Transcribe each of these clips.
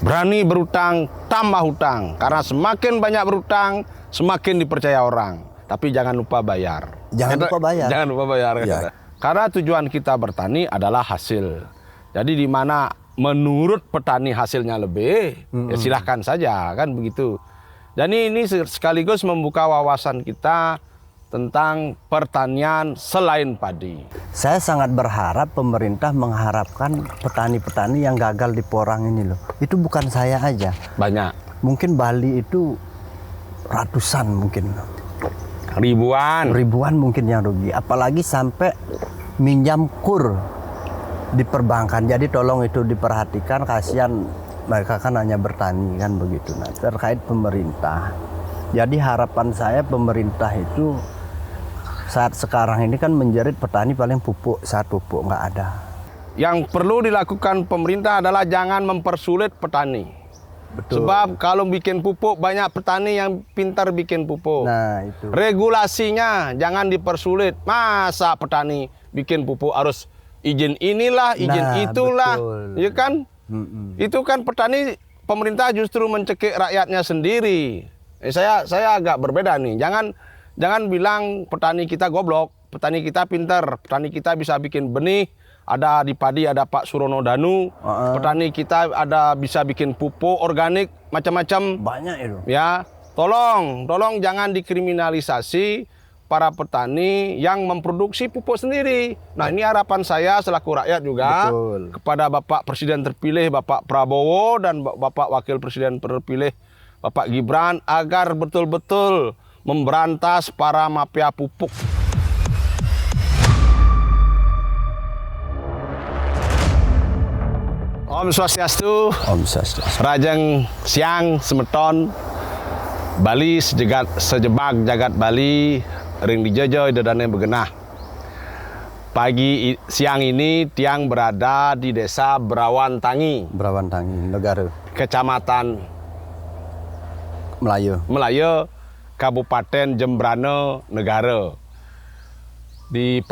Berani berutang, tambah hutang. Karena semakin banyak berutang, semakin dipercaya orang. Tapi jangan lupa bayar. Jangan lupa bayar. Jangan lupa bayar. Ya. Karena tujuan kita bertani adalah hasil. Jadi di mana menurut petani hasilnya lebih, ya silahkan saja, kan begitu. Dan ini sekaligus membuka wawasan kita tentang pertanian selain padi. Saya sangat berharap pemerintah mengharapkan petani-petani yang gagal di porang ini loh. Itu bukan saya aja. Banyak. Mungkin Bali itu ratusan mungkin. Ribuan Mungkin yang rugi. Apalagi sampai minjam kur di perbankan. Jadi tolong itu diperhatikan, kasihan mereka kan hanya bertani kan begitu. Nah, terkait pemerintah. Jadi harapan saya pemerintah itu saat sekarang ini kan menjerit petani paling pupuk, saat pupuk nggak ada. Yang perlu dilakukan pemerintah adalah jangan mempersulit petani. Betul. Sebab kalau bikin pupuk, banyak petani yang pintar bikin pupuk. Nah itu. Regulasinya jangan dipersulit. Masa petani bikin pupuk harus izin inilah, izin itulah, betul. ya kan? Itu kan petani, pemerintah justru mencekik rakyatnya sendiri. Saya agak berbeda nih. Jangan bilang petani kita goblok, petani kita pintar, petani kita bisa bikin benih. Ada di padi ada Pak Surono Danu, petani kita ada bisa bikin pupuk organik macam-macam. Banyak itu. Ya, tolong jangan dikriminalisasi para petani yang memproduksi pupuk sendiri. Nah, ini harapan saya selaku rakyat juga. Betul. Kepada Bapak Presiden terpilih Bapak Prabowo dan Bapak Wakil Presiden terpilih Bapak Gibran agar betul-betul memberantas para mafia pupuk. Om Swastiastu, Om Swastiastu. Rajeng Siang Semeton, Bali sejebak jagat Bali, ring dijojo idodane begenah. Siang ini Tiang berada di desa Brawantangi, negara Kecamatan Melayu, Kabupaten Jembrana, negara. Di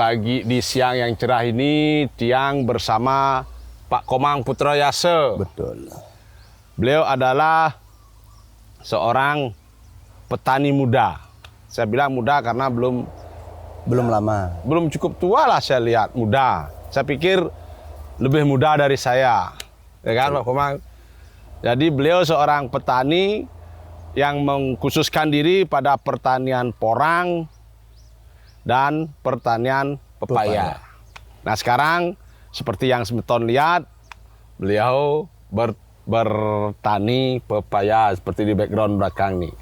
siang yang cerah ini Tiang bersama Pak Komang Putrayasa. Betul. Beliau adalah seorang petani muda. Saya bilang muda karena belum lama. Belum cukup tua lah saya lihat, muda. Saya pikir lebih muda dari saya. Ya kan Pak Komang? Jadi beliau seorang petani yang mengkhususkan diri pada pertanian porang dan pertanian pepaya. Nah sekarang seperti yang Semeton lihat, beliau bertani pepaya seperti di background belakang nih.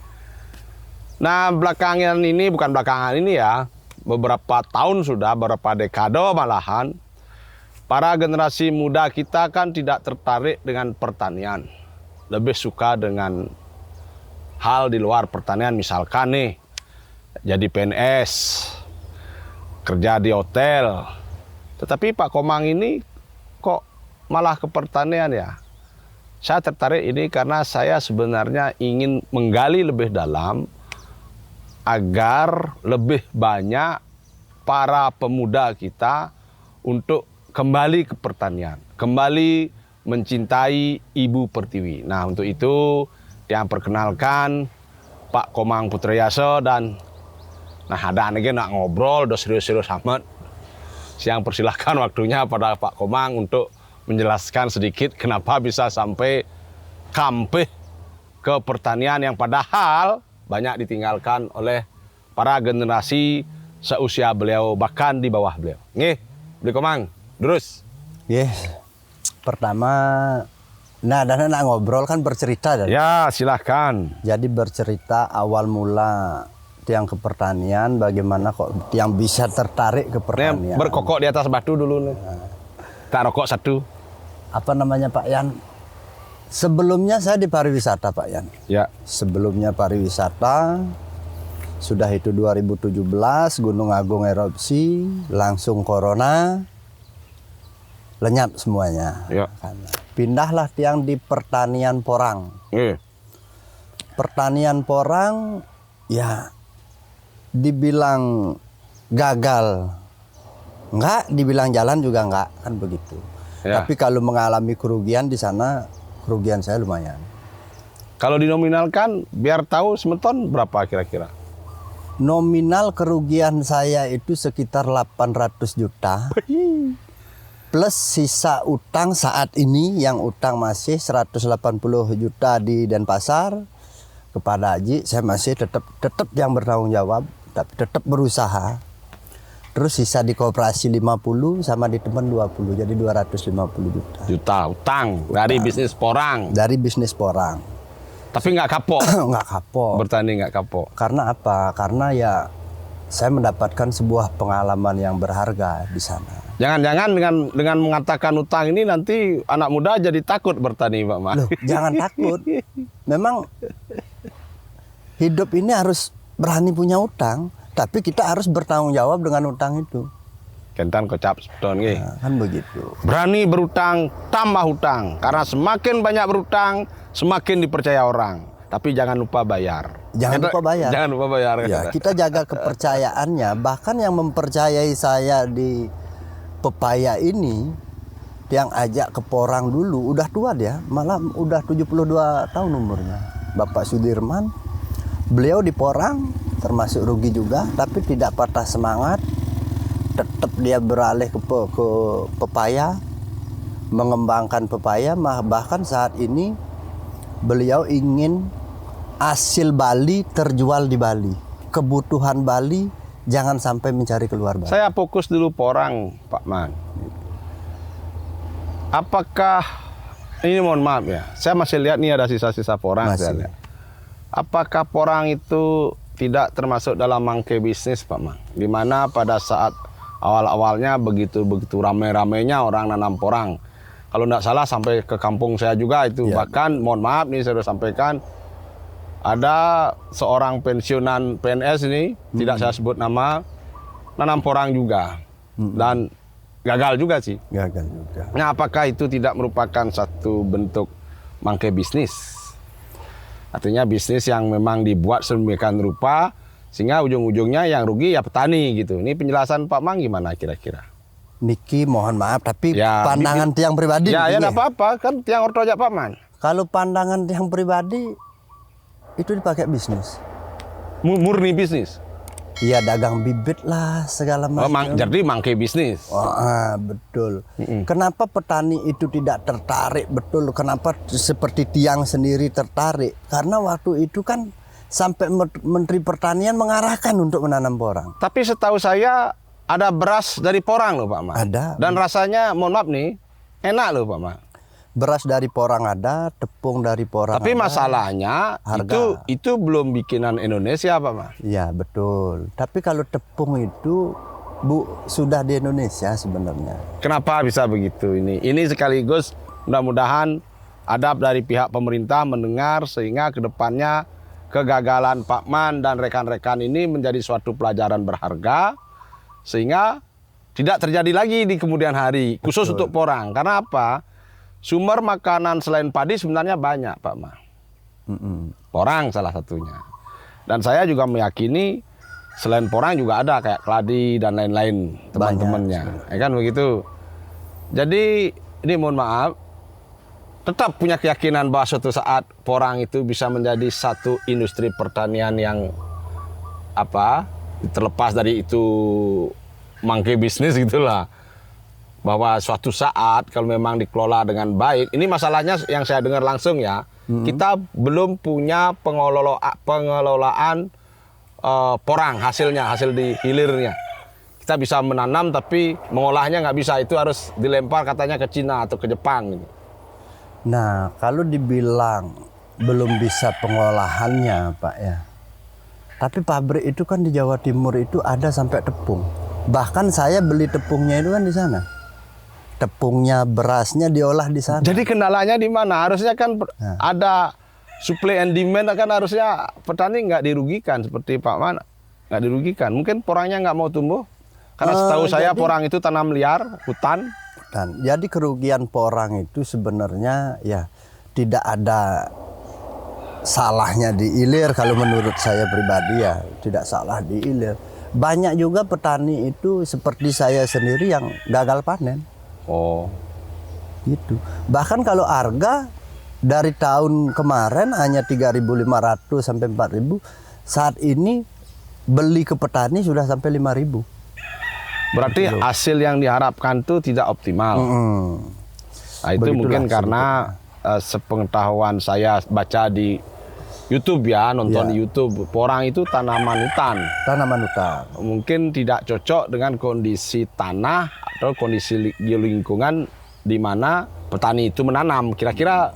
Nah belakangan ini, bukan belakangan ini ya, beberapa tahun sudah, beberapa dekade malahan, para generasi muda kita kan tidak tertarik dengan pertanian. Lebih suka dengan hal di luar pertanian, misalkan nih, jadi PNS, kerja di hotel. Tetapi Pak Komang ini kok malah ke pertanian ya? Saya tertarik ini karena saya sebenarnya ingin menggali lebih dalam agar lebih banyak para pemuda kita untuk kembali ke pertanian, kembali mencintai Ibu Pertiwi. Nah untuk itu yang perkenalkan Pak Komang Putrayasa dan ada lagi nak ngobrol, udah serius-serius amat. Siang persilahkan waktunya pada Pak Komang untuk menjelaskan sedikit kenapa bisa sampai kampeh ke pertanian yang padahal banyak ditinggalkan oleh para generasi seusia beliau bahkan di bawah beliau. Nih, Beli Komang, terus. Yes. Pertama, dan nak ngobrol kan bercerita. Ya, silahkan. Jadi bercerita awal mula Tiang ke pertanian, bagaimana kok Tiang bisa tertarik ke pertanian. Berkokok di atas batu dulu nih. Tak rokok satu. Apa namanya Pak Yan? Sebelumnya saya di pariwisata Pak Yan. Ya. Sebelumnya pariwisata, sudah itu 2017 Gunung Agung erupsi, langsung corona, lenyap semuanya. Ya. Pindahlah Tiang di pertanian porang. Pertanian porang, ya dibilang gagal enggak, dibilang jalan juga enggak, kan begitu. Ya. Tapi kalau mengalami kerugian di sana kerugian saya lumayan. Kalau dinominalkan, biar tahu semeton berapa kira-kira? Nominal kerugian saya itu sekitar 800 juta. Plus sisa utang saat ini yang utang masih 180 juta di Denpasar kepada Haji. Saya masih tetap yang bertanggung jawab, tapi tetap berusaha. Terus sisa di koperasi 50 sama di teman 20, jadi 250 juta. Juta utang dari bisnis porang. Dari bisnis porang. Tapi nggak kapok. Nggak kapok. Bertani nggak kapok. Karena apa? Karena ya saya mendapatkan sebuah pengalaman yang berharga di sana. Jangan-jangan dengan mengatakan utang ini nanti anak muda jadi takut bertani, Pak Man. Loh, jangan takut. Memang hidup ini harus berani punya utang, tapi kita harus bertanggung jawab dengan utang itu. Kentan kocap sepeton nggih. Nah, kan begitu. Berani berutang, tambah hutang. Karena semakin banyak berutang, semakin dipercaya orang. Tapi jangan lupa bayar. Jangan lupa bayar. Jangan lupa bayar. Ya, kita jaga kepercayaannya. Bahkan yang mempercayai saya di pepaya ini, yang ajak ke Porang dulu, udah tua dia, malah udah 72 tahun umurnya. Bapak Sudirman, beliau di Porang, termasuk rugi juga, tapi tidak patah semangat. Tetap dia beralih ke pepaya, mengembangkan pepaya. Bahkan saat ini beliau ingin hasil Bali terjual di Bali. Kebutuhan Bali jangan sampai mencari keluar Bali. Saya fokus dulu Porang, Pak Man. Apakah, ini mohon maaf ya, saya masih lihat nih ada sisa-sisa Porang. Saya lihat. Apakah Porang itu tidak termasuk dalam mangke bisnis, Pak Man? Di mana pada saat awal-awalnya begitu rame-ramenya orang nanam porang. Kalau tidak salah sampai ke kampung saya juga itu. Ya. Bahkan mohon maaf nih saya sudah sampaikan, ada seorang pensiunan PNS ini, tidak saya sebut nama, nanam porang juga. Dan gagal juga sih. Gagal juga. Nah, apakah itu tidak merupakan satu bentuk mangke bisnis? Artinya bisnis yang memang dibuat sedemikian rupa, sehingga ujung-ujungnya yang rugi ya petani gitu. Ini penjelasan Pak Mang gimana kira-kira? Niki mohon maaf, tapi ya, pandangan tiang pribadi. Ya, ya enggak apa-apa, kan tiang orto aja Pak Man. Kalau pandangan tiang pribadi, itu dipakai bisnis. Murni bisnis? Iya, dagang bibit lah, segala macam. Jadi mangke bisnis? Betul. Kenapa petani itu tidak tertarik? Betul, kenapa seperti tiang sendiri tertarik? Karena waktu itu kan sampai Menteri Pertanian mengarahkan untuk menanam porang. Tapi setahu saya ada beras dari porang loh Pak Ma. Ada. Dan rasanya mohon maaf nih, enak loh Pak Ma. Beras dari porang ada, tepung dari porang. Tapi ada. Masalahnya itu belum bikinan Indonesia Pak Ma. Iya betul. Tapi kalau tepung itu sudah di Indonesia sebenarnya. Kenapa bisa begitu ini? Ini sekaligus mudah-mudahan adab dari pihak pemerintah mendengar sehingga kedepannya kegagalan Pak Man dan rekan-rekan ini menjadi suatu pelajaran berharga sehingga tidak terjadi lagi di kemudian hari. Khusus untuk porang. Karena apa? Sumber makanan selain padi sebenarnya banyak Pak Ma. Porang salah satunya. Dan saya juga meyakini selain porang juga ada kayak keladi dan lain-lain teman-temannya. Ya kan begitu. Jadi ini mohon maaf, tetap punya keyakinan bahwa suatu saat porang itu bisa menjadi satu industri pertanian yang terlepas dari itu mangke bisnis gitulah. Bahwa suatu saat kalau memang dikelola dengan baik, ini masalahnya yang saya dengar langsung ya, kita belum punya pengelolaan porang hasil di hilirnya. Kita bisa menanam tapi mengolahnya nggak bisa, itu harus dilempar katanya ke Cina atau ke Jepang. Nah kalau dibilang belum bisa pengolahannya Pak ya, tapi pabrik itu kan di Jawa Timur itu ada sampai tepung. Bahkan saya beli tepungnya itu kan di sana. Tepungnya, berasnya diolah di sana. Jadi kendalanya di mana? Harusnya kan ada supply and demand, kan harusnya petani nggak dirugikan seperti Pak Man, nggak dirugikan. Mungkin porangnya nggak mau tumbuh karena setahu saya porang itu tanam liar, hutan. Jadi kerugian porang itu sebenarnya ya tidak ada salahnya di hilir kalau menurut saya pribadi ya tidak salah di hilir. Banyak juga petani itu seperti saya sendiri yang gagal panen. Oh, gitu. Bahkan kalau harga Dari tahun kemarin hanya 3.500 sampai 4.000. Saat ini beli ke petani sudah sampai 5.000. Berarti hasil yang diharapkan itu tidak optimal. Nah, itu Begitulah mungkin karena sepengetahuan saya baca di YouTube ya, nonton di YouTube, porang itu tanaman hutan. Tanaman hutan. Mungkin tidak cocok dengan kondisi tanah atau kondisi lingkungan di mana petani itu menanam. Kira-kira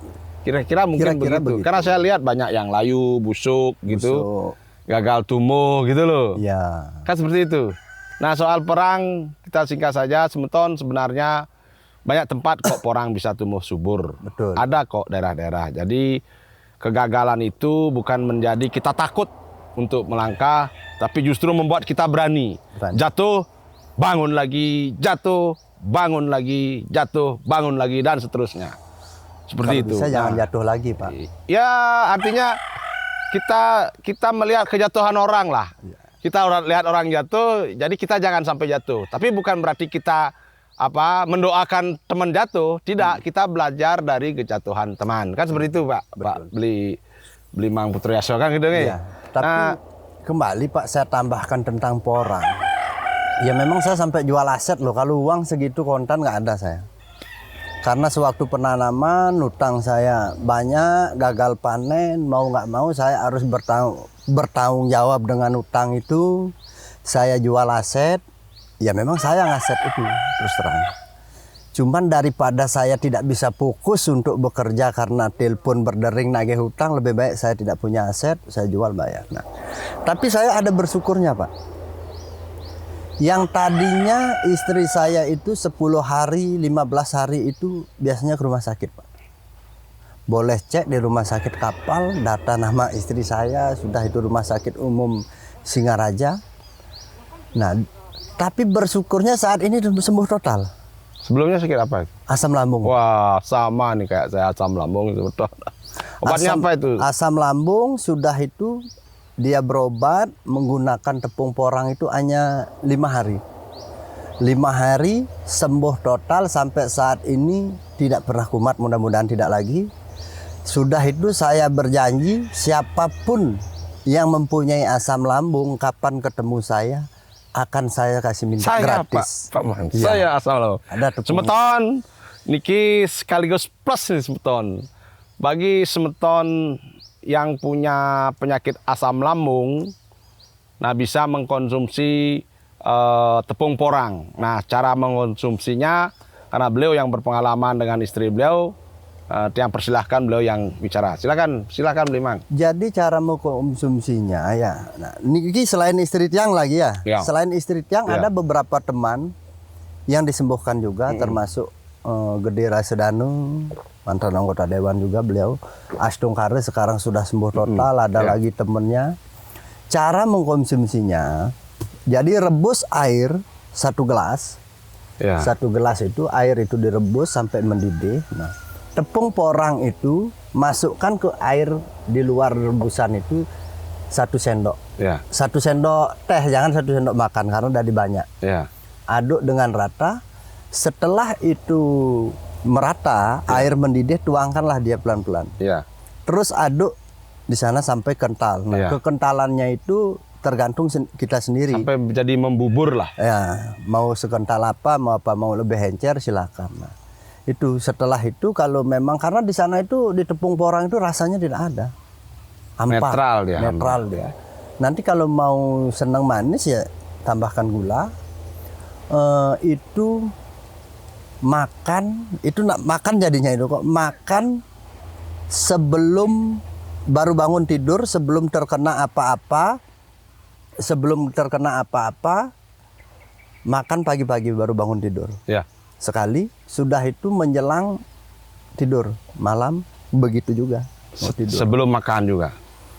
mungkin begitu. Karena saya lihat banyak yang layu, busuk gitu, gagal tumbuh gitu loh. Ya. Kan seperti itu. Nah, soal porang kita singkat saja, Semeton sebenarnya banyak tempat kok porang bisa tumbuh subur. Betul. Ada kok daerah-daerah. Jadi kegagalan itu bukan menjadi kita takut untuk melangkah, tapi justru membuat kita berani. Jatuh, bangun lagi, jatuh, bangun lagi, jatuh, bangun lagi, dan seterusnya. Seperti itu. Bisa jangan jatuh lagi, Pak. Ya, artinya kita melihat kejatuhan orang lah. Kita lihat orang jatuh, jadi kita jangan sampai jatuh. Tapi bukan berarti kita mendoakan teman jatuh. Tidak, kita belajar dari kejatuhan teman. Kan seperti itu, Pak. Betul. Pak beli Mang Putriaso kan gitu nih. Ya. Tapi kembali Pak, saya tambahkan tentang porang. Ya memang saya sampai jual aset loh. Kalau uang segitu kontan nggak ada saya. Karena sewaktu penanaman hutang saya banyak, gagal panen, mau nggak mau saya harus bertanggung jawab dengan hutang itu. Saya jual aset, ya memang saya ngaset itu terus terang. Cuman daripada saya tidak bisa fokus untuk bekerja karena telepon berdering nagih hutang, lebih baik saya tidak punya aset, saya jual bayar. Nah, tapi saya ada bersyukurnya Pak. Yang tadinya istri saya itu 10 hari, 15 hari itu biasanya ke rumah sakit Pak. Boleh cek di rumah sakit Kapal, data nama istri saya, sudah itu rumah sakit umum Singaraja. Nah, tapi bersyukurnya saat ini sembuh total. Sebelumnya sakit apa? Asam lambung. Wah, sama nih kayak saya, asam lambung itu betul. Obatnya apa itu? Asam lambung sudah itu dia berobat menggunakan tepung porang itu hanya 5 hari. 5 hari sembuh total sampai saat ini tidak pernah kumat, mudah-mudahan tidak lagi. Sudah itu saya berjanji siapapun yang mempunyai asam lambung kapan ketemu saya akan saya kasih minta gratis. Pak Man. Ya. Saya asal loh. Ada tepung. Semeton niki sekaligus plus nih Semeton. Bagi Semeton yang punya penyakit asam lambung, nah bisa mengkonsumsi tepung porang. Nah, cara mengkonsumsinya karena beliau yang berpengalaman dengan istri beliau, yang persilahkan beliau yang bicara. Silakan beli Mang. Jadi cara mengkonsumsinya ya. Nah, ini selain istri tiang lagi ya. Ya. Selain istri tiang ada beberapa teman yang disembuhkan juga, termasuk Gede Rasedanu, mantan anggota dewan juga beliau. Astung Kare sekarang sudah sembuh total. Ada lagi temennya. Cara mengkonsumsinya, jadi rebus air 1 gelas. Ya. 1 gelas itu air itu direbus sampai mendidih. Nah, tepung porang itu masukkan ke air di luar rebusan itu 1 sendok. Ya. 1 sendok teh, jangan 1 sendok makan karena dari banyak. Ya. Aduk dengan rata. Setelah itu merata, air mendidih, tuangkanlah dia pelan-pelan. Ya. Terus aduk di sana sampai kental. Nah, kekentalannya itu tergantung kita sendiri. Sampai jadi membubur lah. Ya, mau sekental apa, mau lebih encer silakan. Nah, itu setelah itu kalau memang karena di sana itu di tepung porang itu rasanya tidak ada. Hampa. Netral dia. Nanti kalau mau senang manis ya tambahkan gula. Itu makan jadinya itu kok makan sebelum baru bangun tidur, sebelum terkena apa-apa, makan pagi-pagi baru bangun tidur. Ya. Sekali, sudah itu menjelang tidur, malam begitu juga mau tidur. Sebelum makan juga.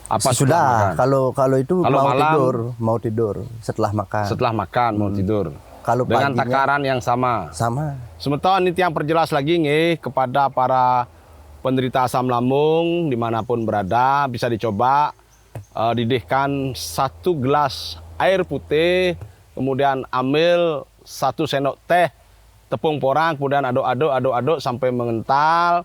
Apa sudah? Kalau itu kalau mau malam, mau tidur setelah makan. Setelah makan mau tidur. Kalau dengan paginya, takaran yang sama. Sama. Semeton ini yang perjelas lagi nih kepada para penderita asam lambung dimanapun berada, bisa dicoba didihkan 1 gelas air putih, kemudian ambil 1 sendok teh tepung porang, kemudian aduk-aduk sampai mengental.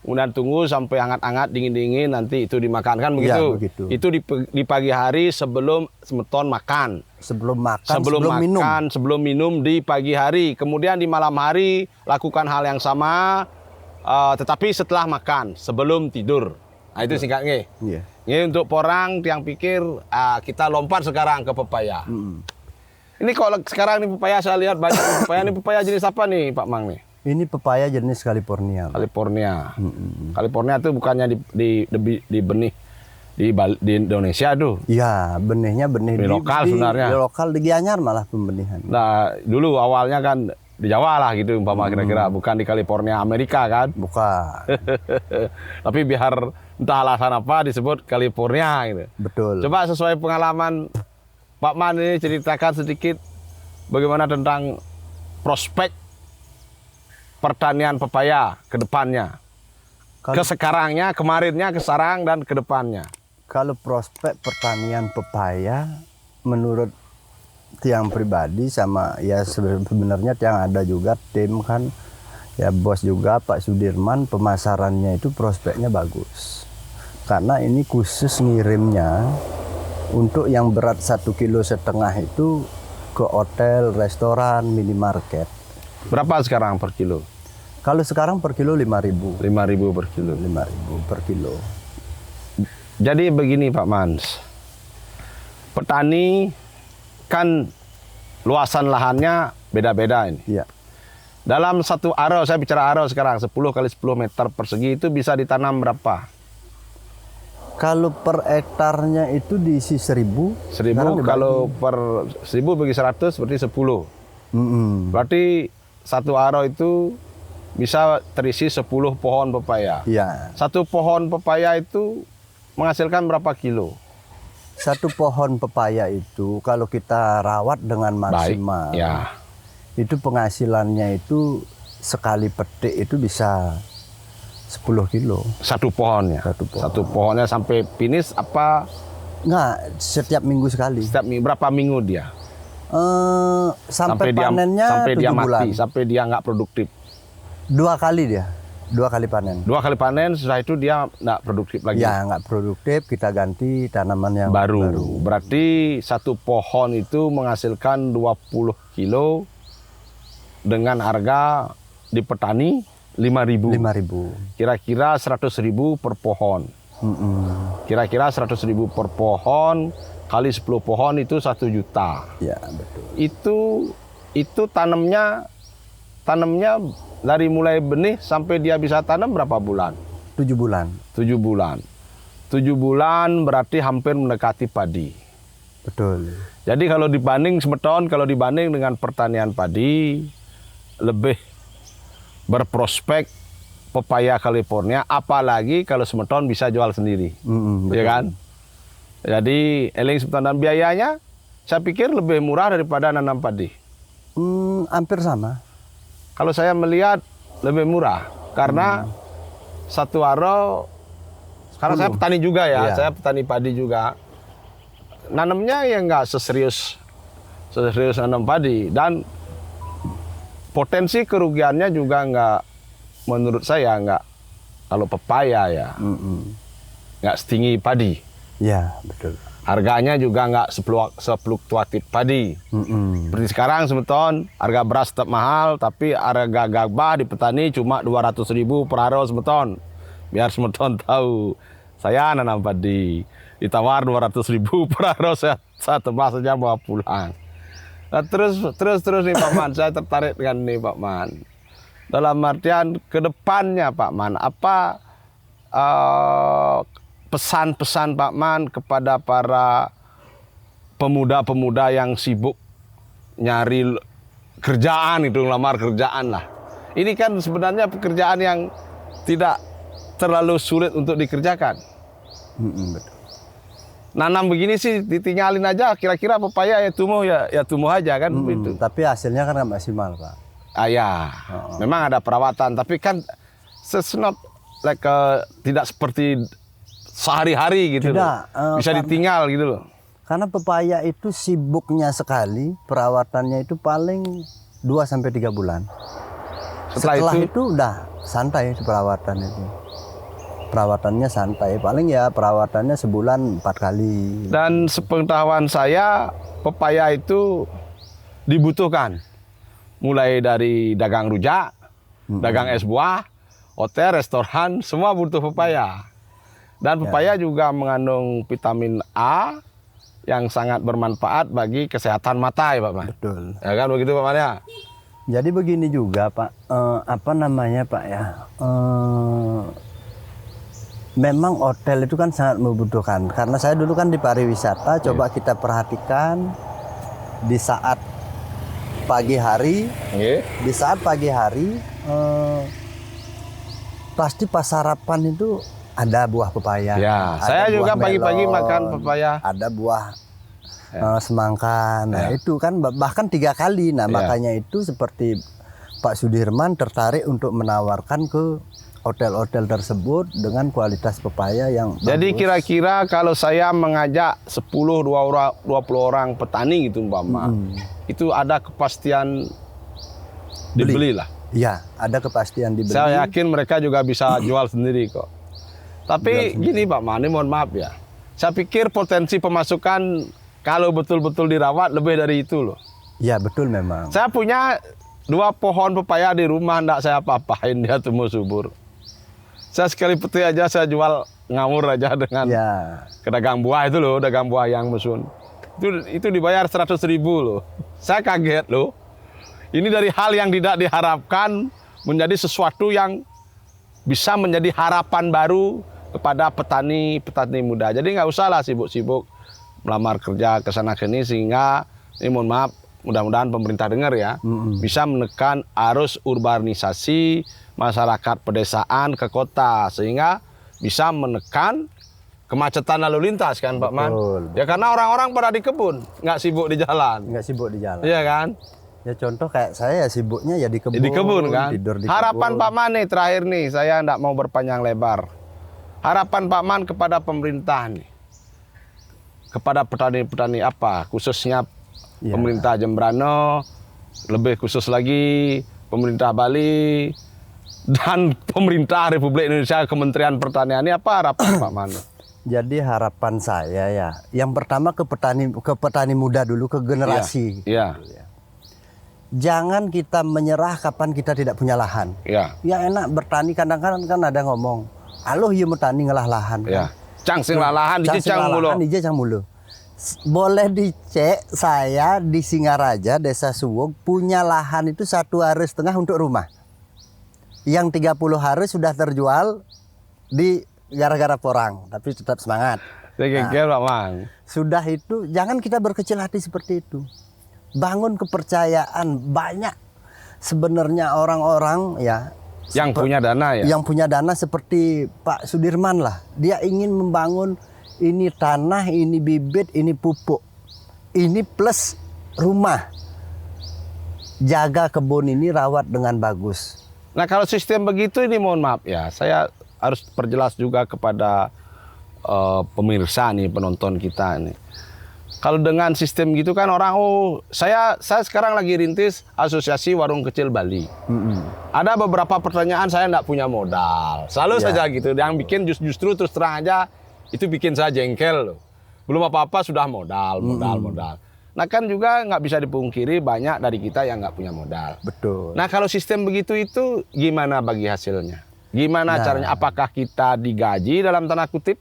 kemudian tunggu sampai hangat-hangat, dingin-dingin, nanti itu dimakan kan begitu? Iya, begitu. Itu di pagi hari sebelum semeton makan. Sebelum makan, Sebelum minum. makan, sebelum minum di pagi hari. Kemudian di malam hari lakukan hal yang sama, tetapi setelah makan, sebelum tidur. Nah itu singkatnya. Iya. Ini untuk orang yang pikir kita lompat sekarang ke pepaya. Ini kalau sekarang nih pepaya saya lihat banyak pepaya. Ini pepaya jenis apa nih Pak Mang nih? Ini pepaya jenis California. California. California itu bukannya di benih di Indonesia tuh. Iya, benihnya benih Benih lokal sebenarnya. Di lokal di Gianyar malah pembenihan. Nah, dulu awalnya kan di Jawa lah gitu umpama kira-kira, bukan di California Amerika kan. Bukan. Tapi biar entah alasan apa disebut California gitu. Betul. Coba sesuai pengalaman Pak Man ini ceritakan sedikit bagaimana tentang prospek pertanian pepaya ke depannya. Ke sekarangnya, kemarinnya, ke sekarang, dan ke depannya. Kalau prospek pertanian pepaya menurut tiang pribadi sama ya sebenarnya tiang ada juga tim kan ya bos juga Pak Sudirman, pemasarannya itu prospeknya bagus. Karena ini khusus ngirimnya untuk yang berat 1,5 kilo itu ke hotel, restoran, minimarket. Berapa sekarang per kilo? Kalau sekarang per kilo 5.000. 5.000 per kilo. 5.000 per kilo. Jadi begini Pak Mans, petani kan luasan lahannya beda-beda ini. Iya. Dalam satu aro, saya bicara aro sekarang, 10 kali 10 meter persegi itu bisa ditanam berapa? Kalau per hektarnya itu diisi 1.000. 1.000, kalau per 1.000 bagi 100 berarti 10. Berarti satu aro itu bisa terisi 10 pohon pepaya. Iya. Satu pohon pepaya itu menghasilkan berapa kilo? Satu pohon pepaya itu kalau kita rawat dengan maksimal, ya. Itu penghasilannya itu sekali petik itu bisa 10 kilo. Satu pohonnya? Satu pohonnya sampai finish apa? Enggak, setiap minggu sekali. Setiap minggu, berapa minggu dia? Sampai panennya sampai 7 dia bulan. mati, sampai dia nggak produktif. 2 kali dia, 2 kali panen. 2 kali panen, setelah itu dia nggak produktif lagi. Ya nggak produktif, kita ganti tanaman yang baru. Berarti satu pohon itu menghasilkan 20 kilo dengan harga di petani 5.000. 5.000. Kira-kira 100.000 per pohon. Kira-kira 100.000 per pohon kali 10 pohon itu 1 juta. Ya betul. Itu tanamnya dari mulai benih sampai dia bisa tanam berapa bulan? 7 bulan. 7 bulan. 7 bulan berarti hampir mendekati padi. Betul. Jadi kalau dibanding semeton, kalau dibanding dengan pertanian padi, lebih berprospek pepaya California, apalagi kalau semeton bisa jual sendiri. Ya kan? Jadi eling semeton dan biayanya, saya pikir lebih murah daripada nanam padi. Hampir sama. Kalau saya melihat lebih murah karena satu aro, sekarang saya petani juga ya, saya petani padi juga. Nanamnya ya nggak seserius nanam padi, dan potensi kerugiannya juga nggak, menurut saya nggak, kalau pepaya ya nggak setinggi padi. Ya betul. Harganya juga nggak sefluktuatif padi. Seperti sekarang semeton, harga beras tetap mahal, tapi harga gabah di petani cuma 200.000 per aro semeton. Biar semeton tahu, saya nanam padi, ditawar 200.000 per aro, saya tebas saja bawa pulang. Nah, terus nih Pak Man, saya tertarik dengan ini Pak Man. Dalam artian ke depannya Pak Man, apa pesan-pesan Pak Man kepada para pemuda-pemuda yang sibuk nyari kerjaan, itu lamar kerjaan lah. Ini kan sebenarnya pekerjaan yang tidak terlalu sulit untuk dikerjakan. Betul. Nanam begini sih ditinggalin aja, kira-kira pepaya ya tumbuh aja kan begitu. Tapi hasilnya kan nggak maksimal Pak. Ya, memang ada perawatan, tapi kan it's not like tidak seperti sehari-hari gitu loh. Bisa ditinggal gitu loh. Karena pepaya itu sibuknya sekali, perawatannya itu paling 2 sampai 3 bulan. Setelah itu udah santai perawatan itu. perawatannya santai. Paling ya perawatannya sebulan 4 kali. Dan sepengetahuan saya, pepaya itu dibutuhkan. Mulai dari dagang rujak, dagang es buah, hotel, restoran, semua butuh pepaya. Dan pepaya juga mengandung vitamin A yang sangat bermanfaat bagi kesehatan mata ya Pak Man. Betul. Ya kan begitu Pak Man ya? Jadi begini juga Pak, apa namanya Pak ya, memang hotel itu kan sangat membutuhkan. Karena saya dulu kan di pariwisata, coba kita perhatikan di saat pagi hari, di saat pagi hari pasti pas sarapan itu ada buah pepaya. Ya, ada saya juga buah pagi-pagi melon, makan pepaya. ada buah semangka. Nah itu kan bahkan 3 kali. Nah makanya itu seperti Pak Sudirman tertarik untuk menawarkan ke hotel-hotel tersebut dengan kualitas pepaya yang Jadi bagus. kira-kira kalau saya mengajak 10-20 orang petani gitu umpama, itu ada kepastian dibeli lah. Ya, ada kepastian dibeli. Saya yakin mereka juga bisa jual sendiri kok. Tapi gini Pak Man, ini mohon maaf ya. Saya pikir potensi pemasukan kalau betul-betul dirawat lebih dari itu loh. Ya betul memang. Saya punya 2 pohon pepaya di rumah, enggak saya apa-apain, dia tumbuh subur. Saya sekali petik aja saya jual ngawur aja dengan ke dagang buah itu loh, dagang buah yang musun. Itu dibayar 100.000 loh. Saya kaget loh. Ini dari hal yang tidak diharapkan menjadi sesuatu yang bisa menjadi harapan baru kepada petani-petani muda. Jadi nggak usah lah sibuk-sibuk melamar kerja ke sana ke sini, sehingga ini mohon maaf, mudah-mudahan pemerintah dengar ya, bisa menekan arus urbanisasi masyarakat pedesaan ke kota, sehingga bisa menekan kemacetan lalu lintas kan Pak Man. Ya karena orang-orang pada di kebun, nggak sibuk di jalan. Nggak sibuk di jalan. Iya kan? Ya contoh kayak saya sibuknya ya di kebun. Di kebun kan? Tidur di Harapan kebun. Pak Man nih terakhir nih, saya nggak mau berpanjang lebar. Harapan Pak Man kepada pemerintah nih, kepada petani-petani apa, khususnya pemerintah Jembrana, lebih khusus lagi pemerintah Bali dan pemerintah Republik Indonesia, Kementerian Pertanian, ini apa harapan Pak Man? Jadi harapan saya ya, yang pertama ke petani muda dulu, ke generasi. Iya. Jangan kita menyerah kapan kita tidak punya lahan. Iya. Ya enak bertani, kadang-kadang kan ada ngomong, aloh iya mau tani ngalah lahan. Iya. Cang sing lahan dicecang mulu. Dicecang mulu. Boleh dicek, saya di Singaraja, Desa Suwog, punya lahan itu 1,5 hari untuk rumah. Yang 30 hari sudah terjual di gara-gara porang, tapi tetap semangat. Segegel Pak Man. Sudah itu, jangan kita berkecil hati seperti itu. Bangun kepercayaan. Banyak sebenarnya orang-orang ya yang punya dana ya. Yang punya dana seperti Pak Sudirman lah. Dia ingin membangun ini tanah, ini bibit, ini pupuk. Ini plus rumah. Jaga kebun ini, rawat dengan bagus. Nah kalau sistem begitu ini mohon maaf ya, saya harus perjelas juga kepada pemirsa nih, penonton kita nih. Kalau dengan sistem gitu kan orang, saya sekarang lagi rintis Asosiasi Warung Kecil Bali. Ada beberapa pertanyaan saya enggak punya modal. Selalu saja gitu. Yang bikin justru terus terang aja itu bikin saya jengkel loh. Belum apa-apa sudah modal. Nah kan juga nggak bisa dipungkiri banyak dari kita yang nggak punya modal. Betul. Nah kalau sistem begitu itu gimana bagi hasilnya? Gimana caranya? Apakah kita digaji dalam tanda kutip?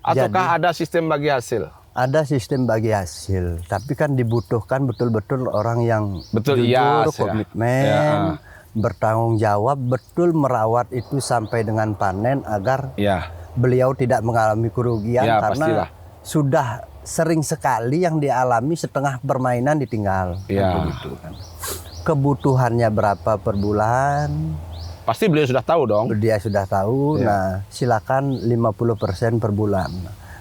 Ataukah ada sistem bagi hasil? Ada sistem bagi hasil, tapi kan dibutuhkan betul-betul orang yang jujur, komitmen, bertanggung jawab, betul merawat itu sampai dengan panen agar beliau tidak mengalami kerugian karena pastilah. Sudah sering sekali yang dialami setengah permainan ditinggal. Begitu kan. Kebutuhannya berapa per bulan? Pasti beliau sudah tahu dong. Dia sudah tahu. Nah, silakan 50% per bulan.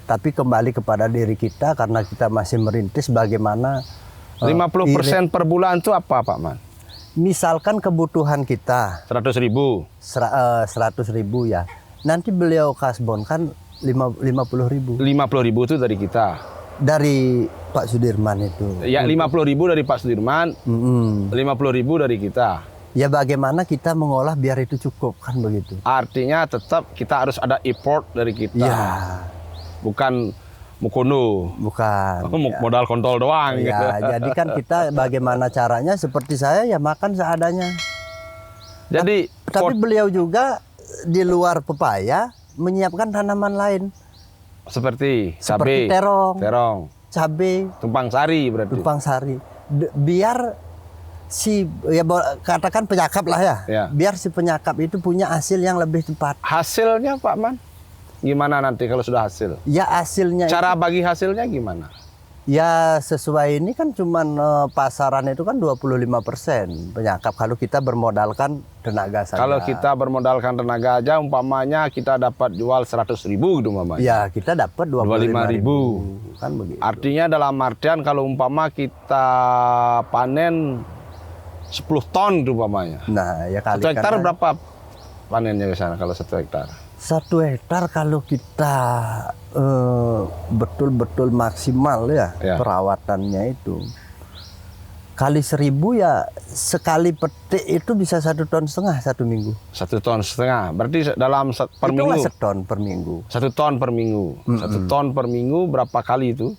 Tapi kembali kepada diri kita karena kita masih merintis bagaimana 50% per bulan itu apa Pak Man? Misalkan kebutuhan kita 100.000. 100.000 ya. Nanti beliau kasbonkan 50.000. 50.000 itu dari kita. Dari Pak Sudirman itu. Ya 50.000 dari Pak Sudirman, 50.000 dari kita. Ya bagaimana kita mengolah biar itu cukup kan begitu. Artinya tetap kita harus ada effort dari kita. Ya, Bukan mukono. bukan. Modal kontol doang gitu. Ya, jadi kan kita bagaimana caranya seperti saya ya makan seadanya. Jadi Tapi beliau juga di luar pepaya menyiapkan tanaman lain seperti seperti cabai, terong, cabai, tumpang sari berarti. tumpang sari. Biar si ya katakan penyakap lah ya. Ya. Biar si penyakap itu punya hasil yang lebih cepat. Hasilnya Pak Man, gimana nanti kalau sudah hasil? Ya hasilnya Cara bagi hasilnya gimana? ya sesuai ini kan cuman pasaran itu kan 25% penyakap kalau kita bermodalkan tenaga saja. Kalau kita bermodalkan tenaga aja, umpamanya kita dapat jual 100.000 gitu umpamanya. Ya kita dapat 25.000 kan begitu. Artinya dalam artian kalau umpama kita panen 10 ton itu umpamanya. Nah ya kali 1 hektar berapa panennya ke sana kalau 1 hektar? 1 hektar kalau kita betul-betul maksimal ya, Ya. perawatannya itu kali 1000 ya sekali petik itu bisa 1,5 ton 1 minggu. 1,5 ton. Berarti dalam per Itulah minggu. 1 ton per minggu. 1 ton per minggu. 1 ton per minggu berapa kali itu?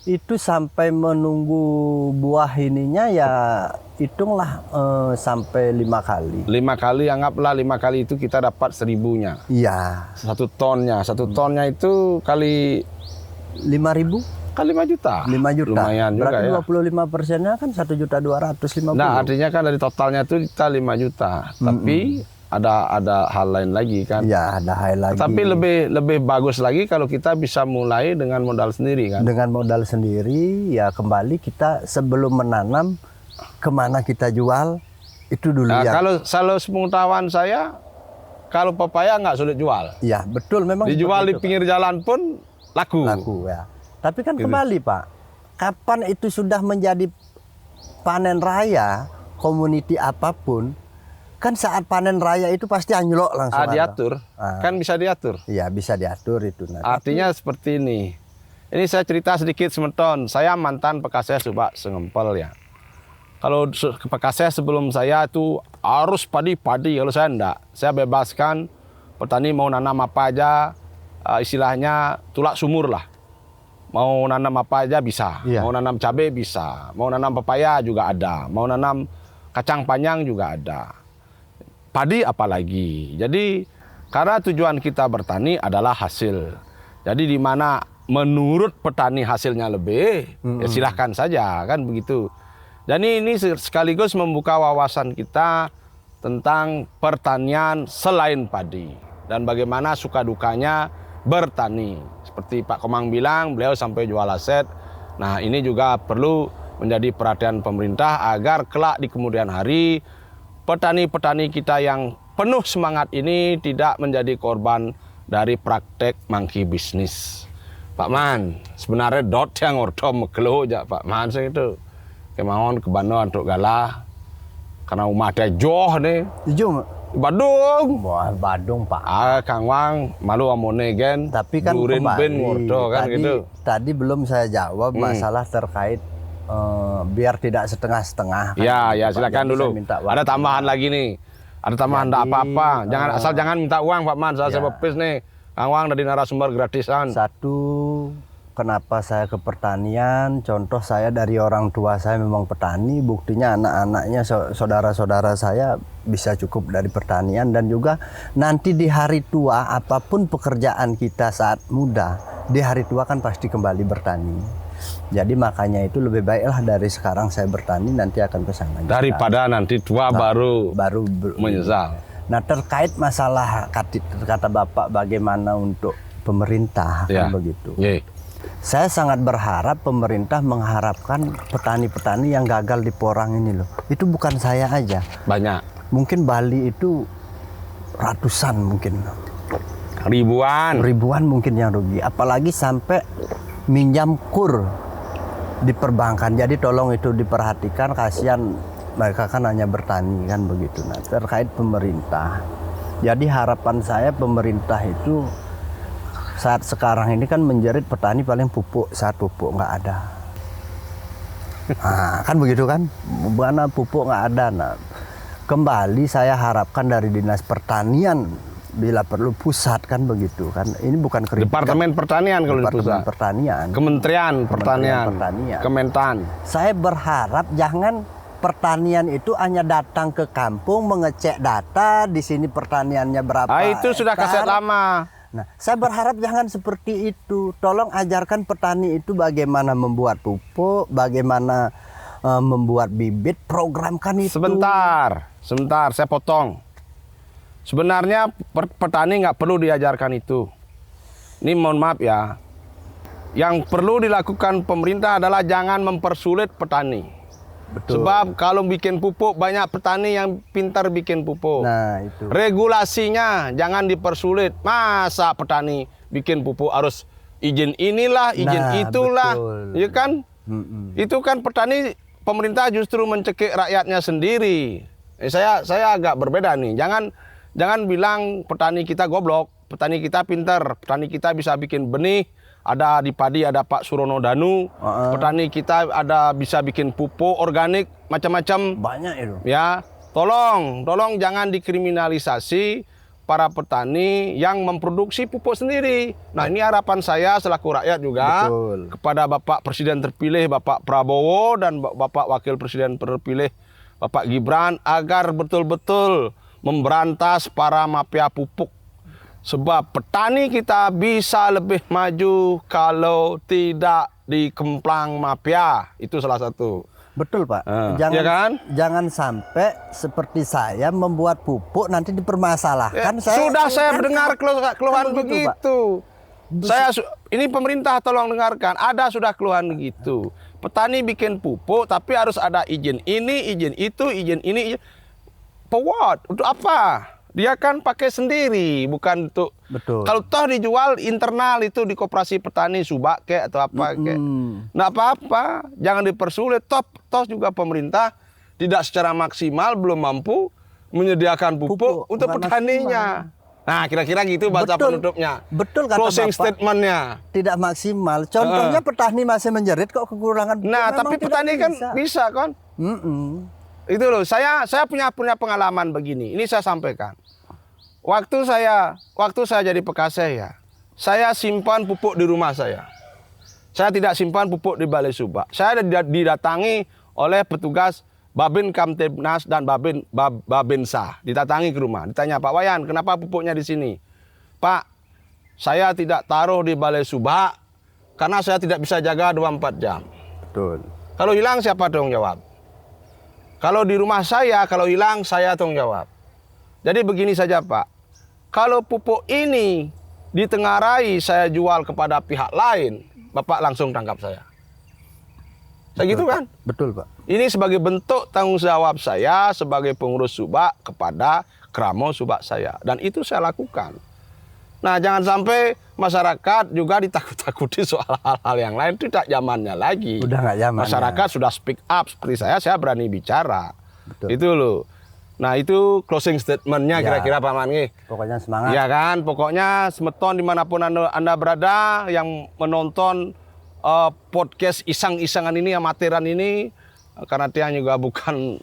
Itu sampai menunggu buah ininya ya hitunglah sampai 5 kali. 5 kali, anggaplah 5 kali itu kita dapat 1.000-nya. Iya. 1 tonnya. 1 tonnya itu kali 5.000, 5 juta. 5 juta. Lumayan juga Berarti ya. 25%-nya kan 1.250.000. Nah, artinya kan dari totalnya itu kita 5 juta. Tapi ada hal lain lagi kan. Ya, ada hal lagi. Tapi lebih bagus lagi kalau kita bisa mulai dengan modal sendiri kan. Dengan modal sendiri ya kembali kita sebelum menanam kemana kita jual itu dulu Nah, ya. kalau sepengetahuan saya, kalau pepaya nggak sulit jual. Ya betul memang Dijual di seperti itu, pinggir jalan pun laku. Pak. Laku ya. Tapi kan Gitu. kembali Pak, kapan itu sudah menjadi panen raya community apapun, kan saat panen raya itu pasti anjlok langsung. Diatur, kan bisa diatur. Iya bisa diatur itu. Nah, Artinya seperti ini. Ini saya cerita sedikit semeton. Saya mantan Pekaseh Subak Sengempel ya. Kalau Pekaseh sebelum saya itu harus padi-padi. Kalau saya enggak, saya bebaskan petani mau nanam apa aja, istilahnya tulak sumur lah. Mau nanam apa aja bisa. Iya. Mau nanam cabai bisa. Mau nanam pepaya juga ada. Mau nanam kacang panjang juga ada. Padi apalagi. Jadi karena tujuan kita bertani adalah hasil. Jadi di mana menurut petani hasilnya lebih, ya silahkan saja kan begitu. Dan ini sekaligus membuka wawasan kita tentang pertanian selain padi dan bagaimana suka dukanya bertani. Seperti Pak Komang bilang, beliau sampai jual aset. Nah, ini juga perlu menjadi perhatian pemerintah agar kelak di kemudian hari petani-petani kita yang penuh semangat ini tidak menjadi korban dari praktek monkey bisnis. Pak Man, sebenarnya dot yang ordom megelo aja Pak Man sing itu. Kemauan ke Bandung untuk galah karena rumah ada joh nih. Jujur, Badung. wah Badung Pak. Kang Wang malu amone gen. Tapi kan Durin kembali, ben ngordo kan gitu. tadi belum saya jawab masalah terkait biar tidak setengah-setengah. kan. Ya, ya Pak. silakan Jadi dulu. saya minta waktu. Ada tambahan lagi nih. Ada tambahan enggak Jadi, apa-apa. Jangan asal jangan minta uang Pak Man, saya Ya. bepis nih. Kang Wang dari narasumber gratisan. Satu, kenapa saya ke pertanian? Contoh saya dari orang tua saya memang petani, buktinya anak-anaknya, saudara-saudara saya bisa cukup dari pertanian. Dan juga nanti di hari tua, apapun pekerjaan kita saat muda, di hari tua kan pasti kembali bertani. Jadi makanya itu lebih baiklah dari sekarang saya bertani, nanti akan ke sana. Daripada nanti tua baru menyesal. Nah terkait masalah kata Bapak bagaimana untuk pemerintah Ya. kan begitu. Ye. Saya sangat berharap pemerintah mengharapkan petani-petani yang gagal di Porang ini loh. Itu bukan saya aja. Banyak. Mungkin Bali itu ratusan mungkin. Ribuan Mungkin yang rugi. Apalagi sampai minjam kur di perbankan. Jadi tolong itu diperhatikan, kasihan mereka kan hanya bertani kan begitu. Nah, terkait pemerintah. Jadi harapan saya pemerintah itu saat sekarang ini kan menjerit petani paling pupuk, saat pupuk nggak ada. Nah, kan begitu kan? Mana pupuk nggak ada. Nah, kembali saya harapkan dari Dinas Pertanian bila perlu pusat kan begitu kan. Ini bukan kritik. Departemen Pertanian kalau di Departemen pusat. Pertanian. Kementerian Pertanian. Kementan. Saya berharap jangan pertanian itu hanya datang ke kampung mengecek data di sini pertaniannya berapa. Itu sudah kaset lama. Nah, saya berharap jangan seperti itu. Tolong ajarkan petani itu bagaimana membuat pupuk, bagaimana membuat bibit, programkan itu. Sebentar, saya potong. Sebenarnya petani nggak perlu diajarkan itu. Ini mohon maaf ya. Yang perlu dilakukan pemerintah adalah jangan mempersulit petani. Betul. Sebab kalau bikin pupuk banyak petani yang pintar bikin pupuk. Nah, itu. Regulasinya jangan dipersulit. Masa petani bikin pupuk harus izin inilah, izin itulah, ya kan? Itu kan petani, pemerintah justru mencekik rakyatnya sendiri. Saya agak berbeda nih. Jangan bilang petani kita goblok, petani kita pintar, petani kita bisa bikin benih. Ada di padi ada Pak Surono Danu, petani kita ada bisa bikin pupuk organik macam-macam. Banyak itu. Ya, tolong jangan dikriminalisasi para petani yang memproduksi pupuk sendiri. Nah, ini harapan saya selaku rakyat juga. Betul. Kepada Bapak Presiden terpilih Bapak Prabowo dan Bapak Wakil Presiden terpilih Bapak Gibran agar betul-betul memberantas para mafia pupuk. Sebab petani kita bisa lebih maju kalau tidak dikemplang mafia. Itu salah satu. Betul, Pak. Ya kan? Jangan sampai seperti saya membuat pupuk nanti dipermasalahkan. Saya mendengar keluhan begitu, begitu. Ini pemerintah tolong dengarkan. Ada sudah keluhan begitu. Petani bikin pupuk tapi harus ada izin ini, izin itu, izin ini. For what? Untuk apa? Dia kan pakai sendiri, bukan untuk. Betul. Kalau toh dijual internal itu di koperasi petani Subak kayak atau apa kayak. Nggak apa-apa, jangan dipersulit. Toh juga pemerintah tidak secara maksimal belum mampu menyediakan pupuk untuk petaninya. Maksimal. Nah, kira-kira gitu bahasa penutupnya. Betul kata closing Bapak, statementnya. tidak maksimal. Contohnya petani masih menjerit kok kekurangan pupuk. Nah, tapi petani kan bisa kan? Itu loh, saya punya pengalaman begini. Ini saya sampaikan. Waktu saya jadi Pekaseh ya, saya simpan pupuk di rumah saya. Saya tidak simpan pupuk di Balai Subak. Saya didatangi oleh petugas Babin Kamtibnas dan Babinsa. Didatangi ke rumah. Ditanya, Pak Wayan, kenapa pupuknya di sini? Pak, saya tidak taruh di Balai Subak karena saya tidak bisa jaga 24 jam. Betul. Kalau hilang siapa tanggung jawab? Kalau di rumah saya, kalau hilang saya tanggung jawab. Jadi begini saja Pak, kalau pupuk ini ditengarai saya jual kepada pihak lain, Bapak langsung tangkap saya. Saya gitu kan? Betul Pak. Ini sebagai bentuk tanggung jawab saya sebagai pengurus Subak kepada Kramo Subak saya. Dan itu saya lakukan. Nah, jangan sampai masyarakat juga ditakut-takuti soal hal-hal yang lain. Itu tidak zamannya lagi. Udah nggak zamannya. Masyarakat sudah speak up seperti saya berani bicara. Betul. Itu loh. Nah, itu closing statementnya kira-kira Pak Mangi. Pokoknya semangat. Ya kan, pokoknya semeton dimanapun anda berada yang menonton podcast iseng-isengan ini, amatiran ini, karena dia juga bukan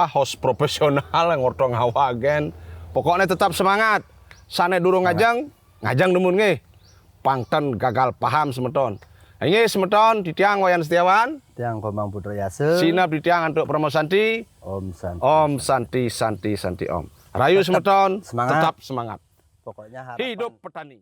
host profesional yang ngortong hawagen. Pokoknya tetap semangat. Sane durung ngajang demun nge. Pangten gagal paham semeton. Ini semeton di tiang Wayan Setiawan. Tiang Komang Putra Yase. Sinap di tiang Antuk Promo Santi. Om Santi. Om Santi Om. Rayu semeton, tetap semangat. Pokoknya harapan. Hidup petani.